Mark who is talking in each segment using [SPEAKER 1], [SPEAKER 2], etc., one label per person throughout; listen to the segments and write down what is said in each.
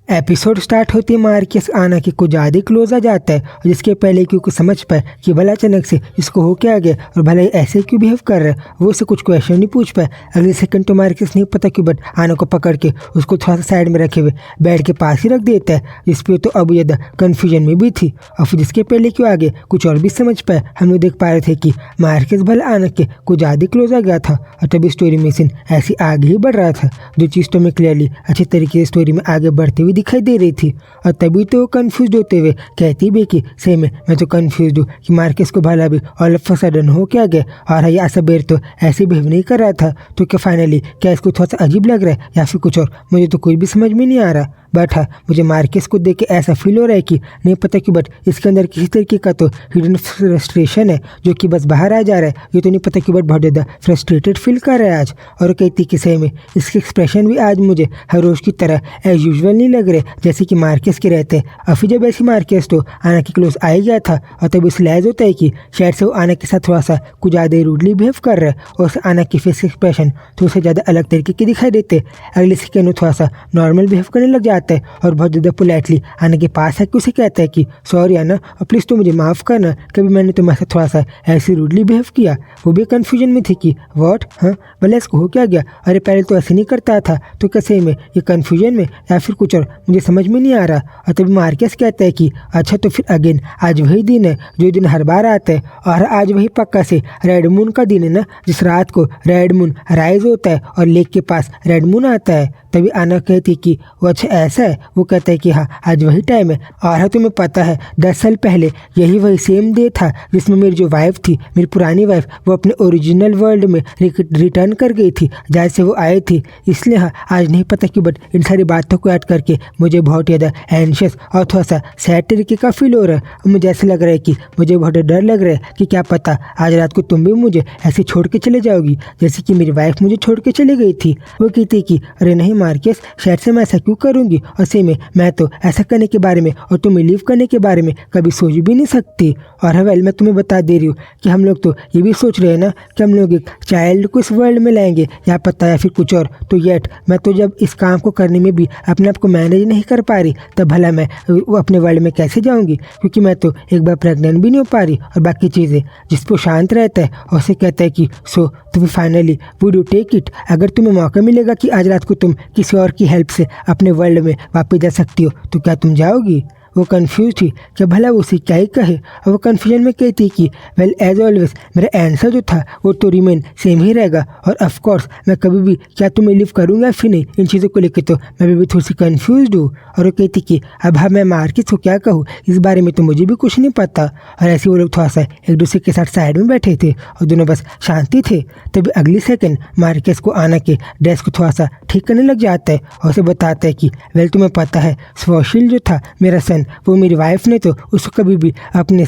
[SPEAKER 1] Episode start होते ही Marcus आना के कुछ ज़्यादा क्लोज आ जाता है और जिसके पहले क्योंकि समझ पाए कि भला अचानक से इसको हो क्या गया और भला ये ऐसे क्यों बिहेव कर रहा है, वो उससे कुछ क्वेश्चन नहीं पूछ पाए। अगले सेकंड तो मार्कस नहीं पता क्यों बट आना को पकड़ के उसको थोड़ा सा साइड में रखे हुए बेड के पास ही रख देता है, जिसपे तो अब ज़्यादा कन्फ्यूजन में भी थी। और फिर जिसके पहले क्यों आगे कुछ और भी समझ पाए, हम लोग देख पा रहे थे कि मार्कस भला आना के कुछ ज़्यादा क्लोज आ गया था और तभी स्टोरी में सीन ऐसी आगे ही बढ़ रहा था, जो चीज़ तो मैं क्लियरली अच्छे तरीके से स्टोरी में आगे बढ़ते हुए दिखाई दे रही थी। और तभी तो कंफ्यूज होते हुए कहती भी कि सेम है, मैं तो कंफ्यूज हूँ कि मार्कस को भला भी ऑल ऑफ अ सडन हो क्या गया और ये असबेर तो ऐसे बिहेव नहीं कर रहा था, तो क्या फाइनली क्या इसको थोड़ा सा अजीब लग रहा है या फिर कुछ और, मुझे तो कोई भी समझ में नहीं आ रहा। बट हाँ, मुझे मार्कस को देख के ऐसा फील हो रहा है कि नहीं पता क्यों बट इसके अंदर किसी तरीके का तो हिडन फ्रस्ट्रेशन है जो कि बस बाहर आ जा रहा है। ये तो नहीं पता क्यों बट बहुत ज़्यादा फ्रस्ट्रेटेड फील कर रहा है आज। और कहती कि सही में इसके एक्सप्रेशन भी आज मुझे हर रोज़ की तरह एज यूजुअल नहीं लग रहे जैसे कि मार्कस के रहते हैं। और फिर जब ऐसी मार्कस तो आना के क्लोज आ ही गया था और तब इस लैज होता है कि शायद से वो आना के साथ थोड़ा सा कुछ ज़्यादा रूडली बिहेव कर रहा है और आना के फेस एक्सप्रेशन तो उसे ज़्यादा अलग तरीके के दिखाई देते। अगले सेकेंड थोड़ा सा नॉर्मल बिहेव करने लग जाता है और बहुत ज़्यादा पोलाइटली आना के पास है कि उसे कहता है कि सॉरी आना और प्लीज़ तो मुझे माफ़ करना, कभी मैंने तुम्हारे साथ थोड़ा सा ऐसे रूडली बिहेव किया। वो भी कन्फ्यूजन में थी कि व्हाट, हाँ भले इसको हो क्या गया, अरे पहले तो ऐसे नहीं करता था, तो कैसे में ये कन्फ्यूजन में या फिर कुछ और मुझे समझ में नहीं आ रहा। और तभी मार्कस कहता है कि अच्छा तो फिर अगेन आज वही दिन है जो दिन हर बार आता है और आज वही पक्का से रेड मून का दिन है ना, जिस रात को रेड मून राइज होता है और लेक के पास रेड मून आता है। तभी आना कहती कि वो अच्छा ऐसा है, वो कहता है कि हाँ आज वही टाइम है। और हाँ तुम्हें पता है 10 साल पहले यही वही सेम डे था जिसमें मेरी जो वाइफ थी, मेरी पुरानी वाइफ, वो अपने ओरिजिनल वर्ल्ड में रिटर्न कर गई थी जहाँ से वो आई थी। इसलिए हाँ आज नहीं पता क्यों बट इन सारी बातों को ऐड करके मुझे बहुत ज़्यादा एंशियस और थोड़ा सा सैड तरीके का फील हो रहा है। मुझे ऐसा लग रहा है कि मुझे बहुत डर लग रहा है कि क्या पता आज रात को तुम भी मुझे ऐसे छोड़ के चले जाओगी जैसे कि मेरी वाइफ मुझे छोड़ के चली गई थी। वो कहती कि अरे नहीं मार्कस, शायद से मैं ऐसा क्यों करूँगी, और से में मैं तो ऐसा करने के बारे में और तुम्हें लीव करने के बारे में कभी सोच भी नहीं सकती। और वेल मैं तुम्हें बता दे रही हूँ कि हम लोग तो ये भी सोच रहे हैं ना कि हम लोग एक चाइल्ड को इस वर्ल्ड में लाएंगे या पता या फिर कुछ और। तो येट मैं तो जब इस काम को करने में भी अपने आप को मैनेज नहीं कर पा रही तब भला मैं अपने वर्ल्ड में कैसे जाऊँगी, क्योंकि मैं तो एक बार प्रेग्नेंट भी नहीं हो पा रही और बाकी चीज़ें। जिसको शांत रहता है और उसे कहता है कि सो तुम्हें finally would you take it, अगर तुम्हें मौका मिलेगा कि आज रात को तुम किसी और की हेल्प से अपने वर्ल्ड में वापस जा सकती हो तो क्या तुम जाओगी। वो कंफ्यूज थी कि भला वो उसे क्या ही कहे और वो कन्फ्यूजन में कहती कि वेल एज ऑलवेज मेरा आंसर जो था वो तो रिमेन सेम ही रहेगा और ऑफ कोर्स मैं कभी भी क्या तुम्हें लीव करूँगा फिर नहीं, इन चीज़ों को लेकर तो मैं भी थोड़ी सी कन्फ्यूज हूँ। और वो कहती कि अब हाँ मैं मार्कस को क्या कहूँ, इस बारे में तो मुझे भी कुछ नहीं पता। और ऐसे वो लोग थोड़ा सा एक दूसरे के साथ साइड में बैठे थे और दोनों बस शांति थे। तभी अगली सेकेंड मार्कस को आना के ड्रेस को थोड़ा सा ठीक करने लग जाता है और उसे बताता है कि वेल तुम्हें पता है स्वशील जो था मेरा सन, वो मेरी वाइफ ने तो उसको कभी भी अपने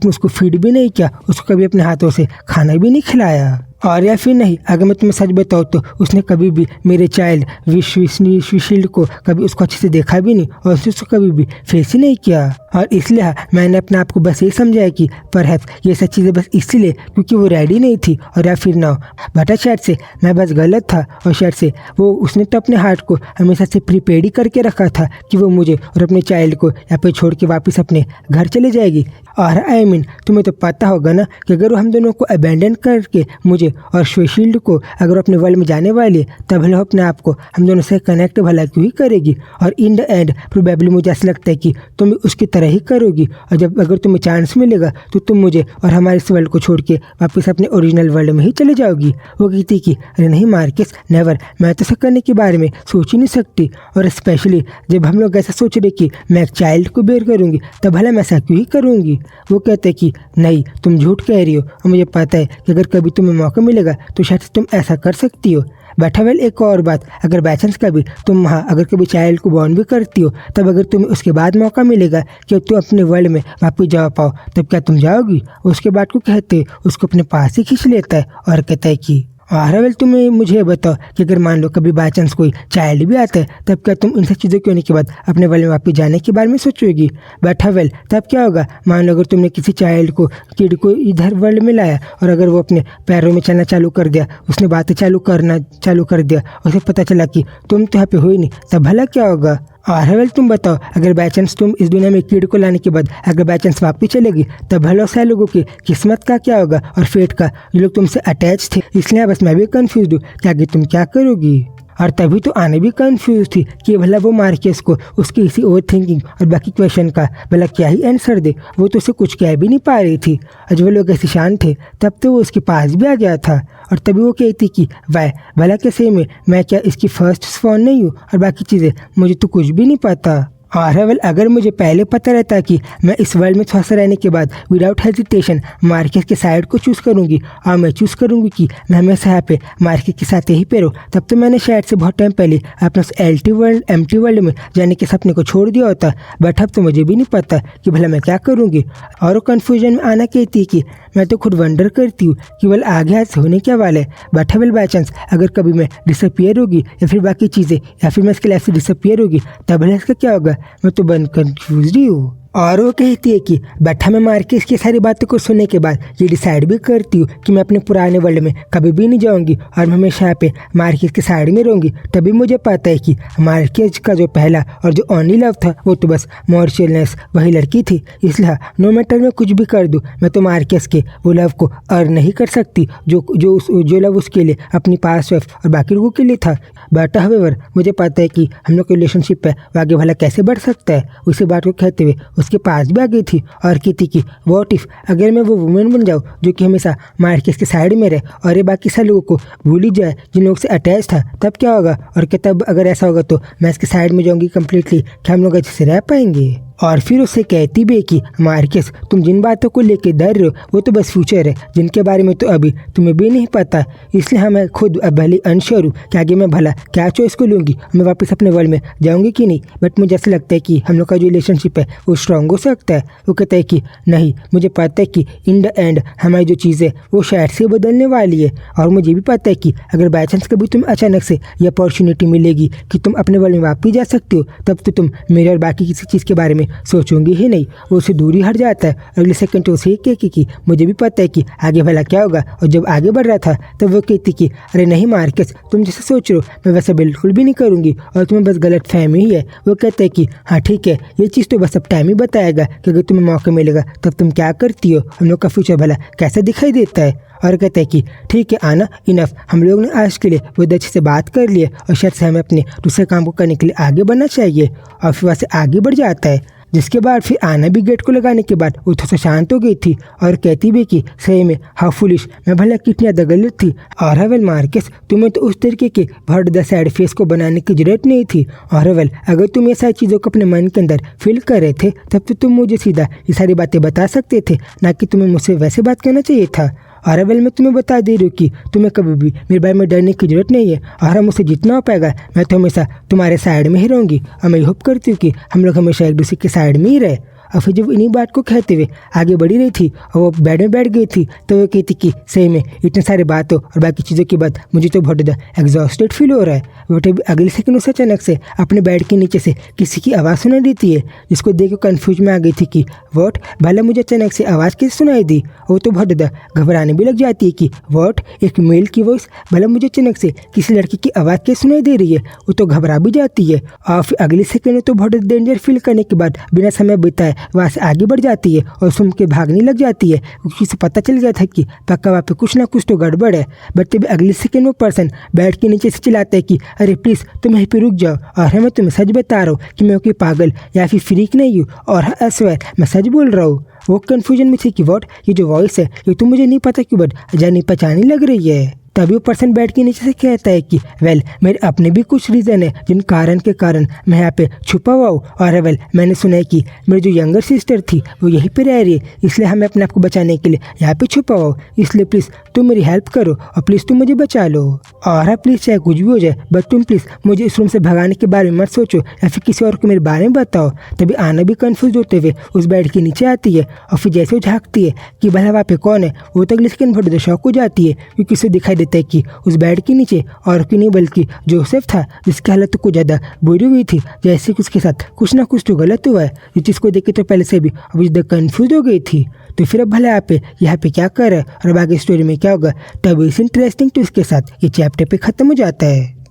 [SPEAKER 1] उसको फीड भी नहीं किया, उसको कभी अपने हाथों से खाना भी नहीं खिलाया। और या फिर नहीं, अगर मैं तुम्हें सच बताऊँ तो उसने कभी भी मेरे चाइल्ड विशील्ड को कभी उसको अच्छे से देखा भी नहीं और उसको कभी भी फेस ही नहीं किया। और इसलिए मैंने अपने आप को बस ये समझाया कि परहैप्स ये सब चीज़ें बस इसलिए क्योंकि वो रेडी नहीं थी और या फिर ना बटा शायद से मैं बस गलत था और शायद से वो उसने तो अपने हार्ट को हमेशा से प्रिपेयर ही करके रखा था कि वो मुझे और अपने चाइल्ड को यहाँ पे छोड़ के वापस अपने घर चले जाएगी। और आई मीन तुम्हें तो पता होगा ना कि अगर वो हम दोनों को अबेंडन करके मुझे और स्वशील्ड को अगर अपने वर्ल्ड में जाने वाली है तब भले अपने आप को हम दोनों से कनेक्ट भला क्यों ही करेगी। और इन द एंड प्रोबेबली मुझे ऐसा लगता है कि तुम उसकी तरह ही करोगी और जब अगर तुम्हें चांस मिलेगा तो तुम मुझे और हमारे इस वर्ल्ड को छोड़ के वापस अपने ओरिजिनल वर्ल्ड में ही चले जाओगी। वो कहती कि अरे नहीं मार्कस नेवर, मैं तो ऐसा करने के बारे में सोच ही नहीं सकती, और स्पेशली जब हम लोग ऐसा सोच रहे कि मैं एक चाइल्ड को बेयर करूँगी तब भला मैं ऐसा क्यों ही करूँगी। वो कहते हैं कि नहीं तुम झूठ कह रही हो और मुझे पता है कि अगर कभी तुम्हें मौका मिलेगा तो शायद तुम ऐसा कर सकती हो। बट वेल एक और बात, अगर बाई चांस कभी तुम अगर कभी चाइल्ड को बॉर्न भी करती हो तब अगर तुम्हें उसके बाद मौका मिलेगा कि तुम अपने वर्ल्ड में वापस जा पाओ तब क्या तुम जाओगी। उसके बाद को कहते उसको अपने पास ही खींच लेता है और कहता है कि वेल तुम्हें मुझे बताओ कि अगर मान लो कभी बाई चांस कोई चाइल्ड भी आता है तब क्या तुम इन सब चीज़ों के होने के बाद अपने वर्ल्ड में वापस जाने के बारे में सोचोगी। बट वेल तब क्या होगा, मान लो अगर तुमने किसी चाइल्ड को किड को इधर वर्ल्ड में लाया और अगर वो अपने पैरों में चलना चालू कर दिया, उसने बातें करना चालू कर दिया, उसे पता चला कि तुम तो यहाँ पे हो ही नहीं, तब भला क्या होगा। और वेल तुम बताओ, अगर बाई चांस तुम इस दुनिया में कीड़ को लाने के बाद अगर बाई चांस वापस चलेगी तब भलो से लोगों की किस्मत का क्या होगा और फेट का, जो लोग तुमसे अटैच थे। इसलिए बस मैं भी कंफ्यूज हूँ कि आगे तुम क्या करोगी। और तभी तो आने भी कंफ्यूज थी कि भला वो मार्केस को उसकी इसी ओवर थिंकिंग और बाकी क्वेश्चन का भला क्या ही आंसर दे। वो तो उसे कुछ कह भी नहीं पा रही थी। और जब वो लोग ऐसे शांत थे तब तो वो उसके पास भी आ गया था और तभी वो कहती कि वाह भला कैसे में मैं क्या इसकी फर्स्ट स्पॉन नहीं हूँ और बाकी चीज़ें मुझे तो कुछ भी नहीं पता। और वेल अगर मुझे पहले पता रहता कि मैं इस वर्ल्ड में फंसे रहने के बाद विदाउट हेजिटेशन मार्केस के साइड को चूज़ करूंगी और मैं चूज़ करूंगी कि मैं हमेशा यहाँ पे मार्केस के साथ यही पे रहूँ, तब तो मैंने शायद से बहुत टाइम पहले अपने उस एम्प्टी वर्ल्ड में जाने के सपने को छोड़ दिया होता। बट अब तो मुझे भी नहीं पता कि भला मैं क्या करूँगी। और वो कन्फ्यूजन में आना कहती है कि मैं तो खुद वंडर करती हूँ कि वेल आगे आज होने क्या वाला है। बट वेल बाई चांस अगर कभी मैं डिसअपियर होगी या फिर बाकी चीज़ें या फिर मैं इसके लाइफ से डिसअपियर होगी तब भला इसका क्या होगा। मैं तो बन कंफ्यूज ही हूँ। और वो कहती है कि बैठा मैं मार्केस की सारी बातों को सुनने के बाद ये डिसाइड भी करती हूँ कि मैं अपने पुराने वर्ल्ड में कभी भी नहीं जाऊँगी और मैं हमेशा यहाँ पे मार्केस के साइड में रहूँगी। तभी मुझे पता है कि मार्केस का जो पहला और जो ओनली लव था वो तो बस मॉर्शलनेस वही लड़की थी। इसलिए नो मैटर मैं कुछ भी कर दूँ मैं तो मार्केस के वो लव को अर्न नहीं कर सकती जो लव उसके लिए अपनी पास वाइफ और बाकी लोगों के लिए था। बट हावेवर मुझे पता है कि हम लोग के रिलेशनशिप है वो आगे भला कैसे बढ़ सकता है। उसी बात को कहते हुए उसके पास भी आ गई थी और कहती कि व्हाट इफ अगर मैं वो वुमेन बन जाऊँ जो कि हमेशा मार्केस के साइड में रहे और ये बाकी सारे लोगों को भूल ही जाए जिन लोगों से अटैच था, तब क्या होगा। और क्या तब अगर ऐसा होगा तो मैं इसके साइड में जाऊँगी कम्प्लीटली, क्या हम लोग अच्छे से रह पाएंगे। और फिर उससे कहती भी कि मार्केस तुम जिन बातों को लेके डर रहे हो वो तो बस फ्यूचर है जिनके बारे में तो अभी तुम्हें भी नहीं पता। इसलिए हमें खुद अब भले अनश्योर हूँ कि आगे मैं भला क्या चॉइस को लूँगी, मैं वापस अपने वर्ल्ड में जाऊँगी कि नहीं। बट मुझे ऐसा लगता है कि हम लोग का जो रिलेशनशिप है वो स्ट्रांग हो सकता है। वो कहता है कि नहीं मुझे पता है कि इन द एंड हमारी जो चीज़ है वो शायद से बदलने वाली है। और मुझे भी पता है कि अगर बाई चांस कभी तुम अचानक से ये अपॉर्चुनिटी मिलेगी कि तुम अपने वर्ल्ड में वापस जा सकते हो तब तो तुम मेरे और बाकी किसी चीज़ के बारे में सोचूंगी ही नहीं। वो उससे दूरी हट जाता है। अगले सेकंड तो उसे कहती कि मुझे भी पता है कि आगे भला क्या होगा। और जब आगे बढ़ रहा था तब वो कहती कि अरे नहीं मार्केस तुम जैसे सोच रहे हो मैं वैसे बिल्कुल भी नहीं करूँगी और तुम्हें बस गलत फहमी ही है। वो कहता है कि हाँ ठीक है ये चीज़ तो बस अब टाइम ही बताएगा कि अगर तुम्हें मौका मिलेगा तब तुम क्या करती हो, हम लोग का फ्यूचर भला कैसा दिखाई देता है। और कहते हैं कि ठीक है आना इनफ, हम लोग ने आज के लिए बहुत अच्छे से बात कर लिए और शायद से हमें अपने दूसरे काम को करने के लिए आगे बढ़ना चाहिए। और फिर वहाँ से आगे बढ़ जाता है। जिसके बाद फिर आना भी गेट को लगाने के बाद वो थोड़ा सा शांत हो गई थी और कहती भी कि सही में हाउ फुलिश, मैं भला कितनी ज़्यादा गलत थी। और हवेल मार्केस तुम्हें तो उस तरीके के भट द सैड फेस को बनाने की जरूरत नहीं थी। और हवेल अगर तुम ये सारी चीज़ों को अपने मन के अंदर फील कर रहे थे तब तो तुम मुझे सीधा ये सारी बातें बता सकते थे, ना कि तुम्हें मुझसे वैसे बात करना चाहिए था। और वेल मैं तुम्हें बता दे रही हूँ कि तुम्हें कभी भी मेरे बारे में डरने की जरूरत नहीं है और हम मुझसे जितना हो पाएगा मैं तो हमेशा तुम्हारे साइड में ही रहूँगी। और मैं होप करती हूँ कि हम लोग हमेशा एक दूसरे के साइड में ही रहे। और फिर जब इन्हीं बात को कहते हुए आगे बढ़ी रही थी और वो बेड में बैठ गई थी तो वो कहती कि सही में इतने सारे बातों और बाकी चीज़ों के बाद मुझे तो बहुत ज़्यादा एग्जॉस्टेड फील हो रहा है। बट अगले सेकंड उसे अचानक से अपने बेड के नीचे से किसी की आवाज़ सुनाई देती है, जिसको देख के कन्फ्यूज में आ गई थी कि वॉट भला मुझे अचानक से आवाज़ कैसे सुनाई दी। वो तो बहुत ज़्यादा घबराने भी लग जाती है कि वॉट एक मेल की वॉइस, भला मुझे अचानक से किसी लड़की की आवाज़ कैसे सुनाई दे रही है। वो तो घबरा भी जाती है और फिर अगले सेकंड तो बहुत डेंजर फील करने के बाद बिना समय बिताए वहाँ से आगे बढ़ जाती है और सुन के भागने लग जाती है क्योंकि उसे पता चल गया था कि पक्का वहाँ पे कुछ ना कुछ तो गड़बड़ है। बट तभी अगले सेकंड वो पर्सन बैठ के नीचे से चिल्लाता है कि अरे प्लीज़ तुम यहीं पे रुक जाओ और मैं तुम्हें सच बता रहा हूँ कि मैं कोई पागल या फिर फ्रीक नहीं हूँ और अस्वेर मैं सच बोल रहा हूँ। वो कन्फ्यूजन में थी कि वॉट ये जो वॉइस है ये तो मुझे नहीं पता क्यों बट जानी पहचानी लग रही है। तभी वो पर्सन बैठ के नीचे से कहता है कि वेल मेरे अपने भी कुछ रीज़न है जिन कारण के कारण मैं यहाँ पे छुपा हुआ हूँ। और वेल मैंने सुना है कि मेरी जो यंगर सिस्टर थी वो यहीं पे रह रही है, इसलिए हमें अपने आप को बचाने के लिए यहाँ पे छुपा हुआ हूँ। इसलिए प्लीज़ तुम मेरी हेल्प करो और प्लीज़ तुम मुझे बचा लो। और हाँ प्लीज़ चाहे कुछ भी हो जाए बट तुम प्लीज़ मुझे इस रूम से भगाने के बारे में मत सोचो या फिर किसी और को मेरे बारे में बताओ। तभी आना भी कन्फ्यूज होते हुए उस बेड के नीचे आती है और फिर जैसे वो झाँकती है कि भला वहाँ पे कौन है, वो तो अगले सेकंड बहुत शौक हो जाती है क्योंकि उसे दिखाई देता है कि उस बेड के नीचे और क्यों नहीं बल्कि जोसेफ था, जिसकी हालत तो कुछ ज़्यादा बुरी हुई थी, जैसे कि उसके साथ कुछ ना कुछ तो गलत हुआ है। इस चीज़ को देख के तो पहले से भी अब ज़्यादा कन्फ्यूज हो गई थी। तो फिर अब भले यहाँ पे क्या कर रहा है और अब आगे स्टोरी में क्या होगा, तब इस इंटरेस्टिंग ट्विस्ट के साथ ये चैप्टर पे ख़त्म हो जाता है।